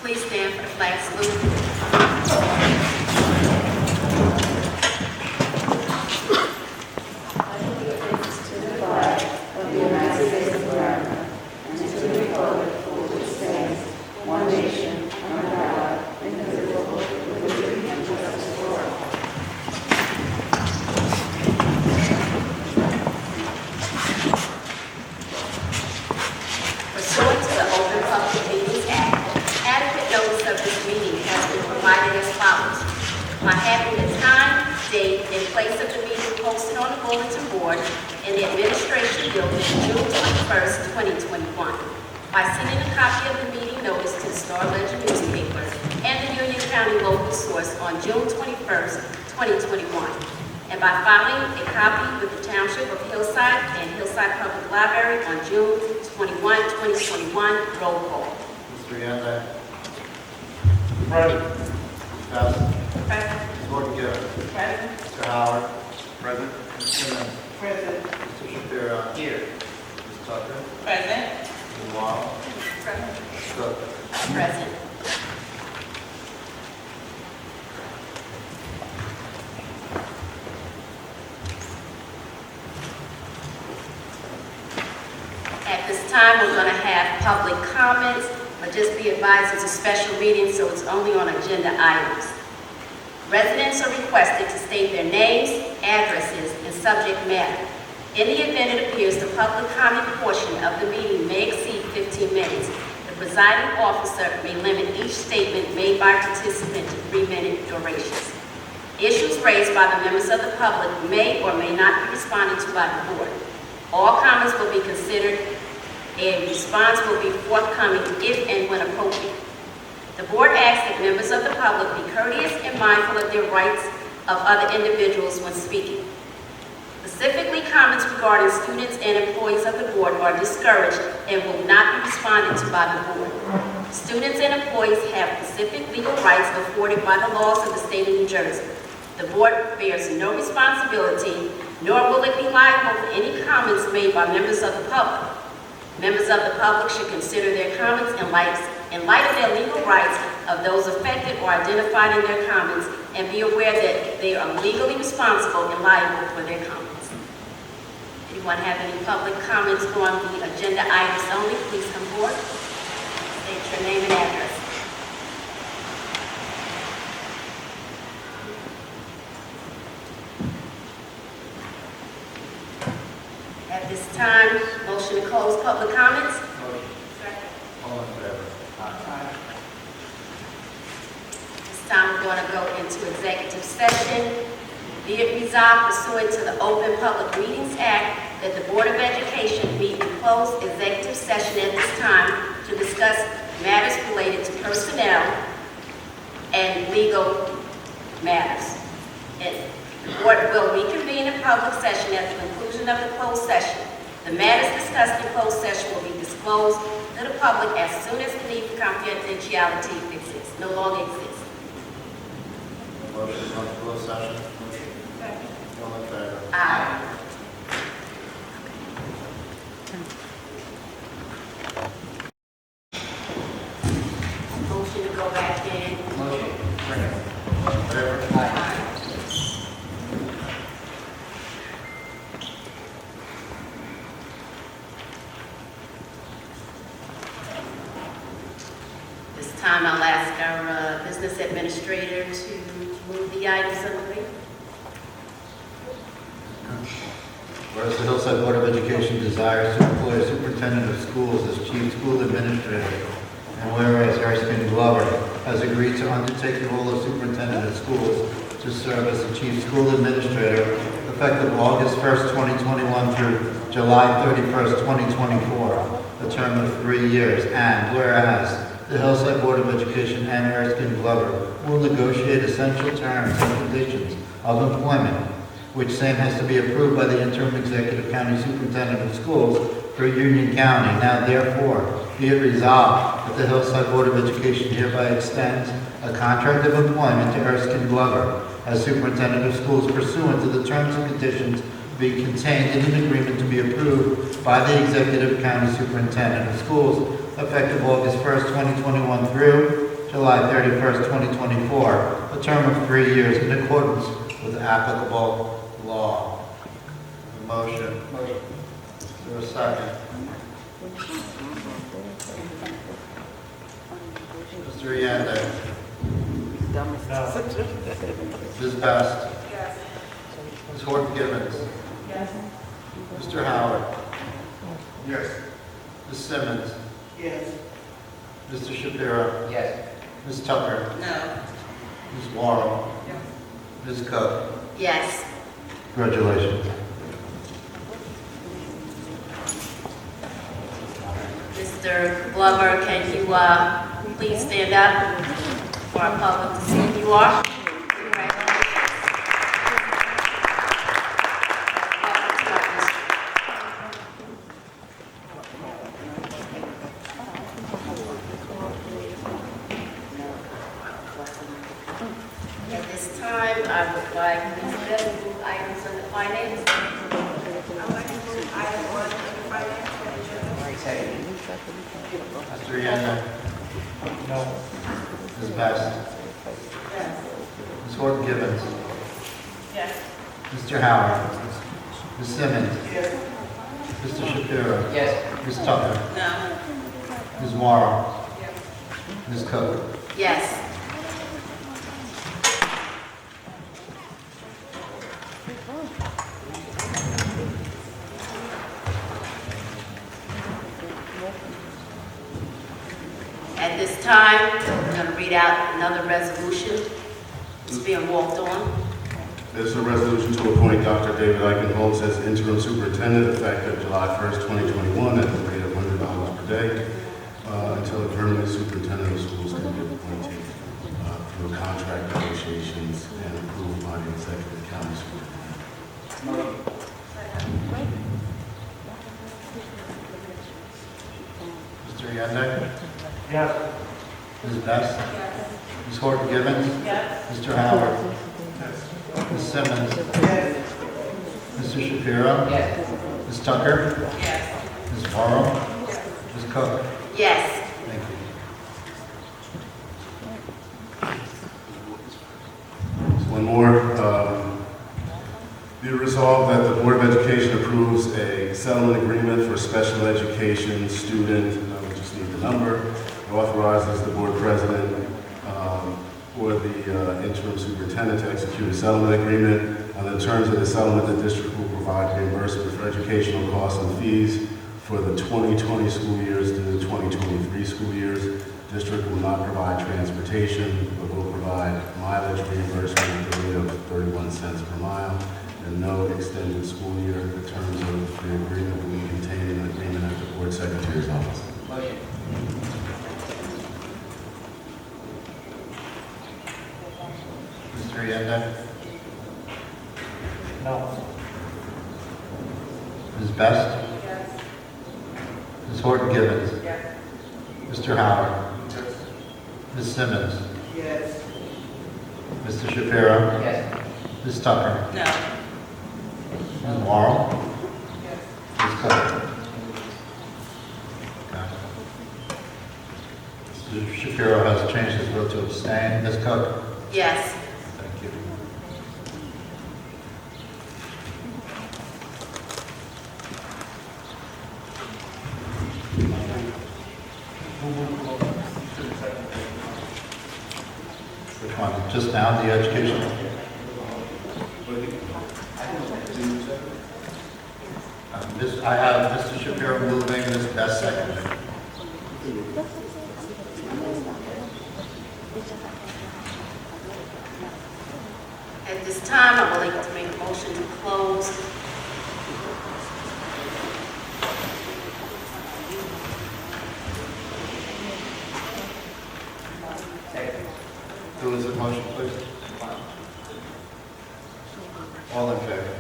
Please stand for the flag salute. Pursuant to the Open Public Meetings Act, adequate notice of this meeting has been provided as follows. By having the time, date, and place of the meeting posted on the bulletin board in the Administration Building, June 21st, 2021. By sending a copy of the meeting notice to the Star Ledger newspaper and the Union County local source on June 21st, 2021. And by filing a copy with the Township of Hillside and Hillside Public Library on June 21, 2021. Roll call. Mr. Yandak. Present. Ms. Bassett. Present. Ms. Morgan-Gill. Present. Mr. Howard. Present. Ms. Simmons. Present. Mr. Shapiro. Here. Ms. Tucker. Present. Ms. Wall. Present. Ms. Cook. Present. At this time, we're going to have public comments, but just be advised it's a special meeting, so it's only on agenda items. Residents are requested to state their names, addresses, and subject matter. In the event it appears the public comment portion of the meeting may exceed 15 minutes, the presiding officer may limit each statement made by a participant to 3-minute durations. Issues raised by the members of the public may or may not be responded to by the board. All comments will be considered and response will be forthcoming if and when appropriate. The board asks that members of the public be courteous and mindful of their rights of other individuals when speaking. Specifically, comments regarding students and employees of the board are discouraged and will not be responded to by the board. Students and employees have specific legal rights afforded by the laws of the state of New Jersey. The board bears no responsibility, nor will it be liable for any comments made by members of the public. Members of the public should consider their comments in light of their legal rights of those affected or identified in their comments and be aware that they are legally responsible and liable for their comments. Anyone have any public comments on the agenda items only, please come forward. State your name and address. At this time, motion to close public comments. All in favor? This time we're going to go into executive session. Be it resolved pursuant to the Open Public Meetings Act that the Board of Education meet in closed executive session at this time to discuss matters related to personnel and legal matters. And the board will reconvene in public session at the conclusion of the closed session. The matters discussed in closed session will be disclosed to the public as soon as the need for confidentiality exists, no longer exists. Motion to go into closed session. All in favor? Aye. Motion to go back in. Motion. All in favor? Aye. This time I'll ask our business administrator to move the items of the week. Whereas the Hillside Board of Education desires to employ a superintendent of schools as chief school administrator, and whereas Erskine Glover has agreed to undertake the role of superintendent of schools to serve as the chief school administrator effective August 1st, 2021 through July 31st, 2024, a term of 3 years, and whereas the Hillside Board of Education and Erskine Glover will negotiate essential terms and conditions of employment, which same has to be approved by the interim executive county superintendent of schools for Union County. Now therefore, be it resolved that the Hillside Board of Education hereby extends a contract of employment to Erskine Glover as superintendent of schools pursuant to the terms and conditions be contained in an agreement to be approved by the executive county superintendent of schools effective August 1st, 2021 through July 31st, 2024, a term of 3 years in accordance with applicable law. Motion. Is there a second? Mr. Yandick. Ms. Best. Yes. Ms. Horton Givens. Yes. Mr. Howard. Yes. Ms. Simmons. Yes. Mr. Shapiro. Yes. Ms. Tucker. No. Ms. Morrow. Yes. Ms. Cook. Yes. Congratulations. Mr. Glover, can you please stand up for our public to see who you are? At this time, I would like Ms. Bell to move items on the finance. I'd like to move item 1 under finance on the agenda. Mr. Yandick. No. Ms. Best. Yes. Ms. Horton Givens. Yes. Mr. Howard. Ms. Simmons. Yes. Mr. Shapiro. Yes. Ms. Tucker. No. Ms. Morrow. Yes. Ms. Cook. Yes. At this time, I'm going to read out another resolution. It's being walked on. This is a resolution to appoint Dr. David Eichenholz as interim superintendent effective July 1st, 2021 at the rate of $100 per day until a permanent superintendent of schools can be appointed through contract negotiations and approved by the executive county superintendent. Mr. Yandick. Yes. Ms. Best. Yes. Ms. Horton Givens. Yes. Mr. Howard. Ms. Simmons. Yes. Mr. Shapiro. Yes. Ms. Tucker. Yes. Ms. Morrow. Ms. Cook. Yes. Thank you. One more. Be it resolved that the Board of Education approves a settlement agreement for special education student, we just need the number, authorizes the board president or the interim superintendent to execute a settlement agreement. On the terms of the settlement, the district will provide reimbursement for educational costs and fees for the 2020 school years to the 2023 school years. District will not provide transportation, but will provide mileage reimbursement at the rate of 31 cents per mile, and no extended school year. The terms of the agreement will be contained in an agreement at the board secretary's office. Mr. Yandick. No. Ms. Best. Yes. Ms. Horton Givens. Yes. Mr. Howard. Ms. Simmons. Yes. Mr. Shapiro. Yes. Ms. Tucker. No. Ms. Morrow. Yes. Ms. Cook. Mr. Shapiro has changed his vote to abstain. Ms. Cook. Yes. Thank you. Which one? Just now, the education? I have Mr. Shapiro moving, Ms. Best seconding. At this time, I would like to make a motion to close. Who is the motion, please? All in favor?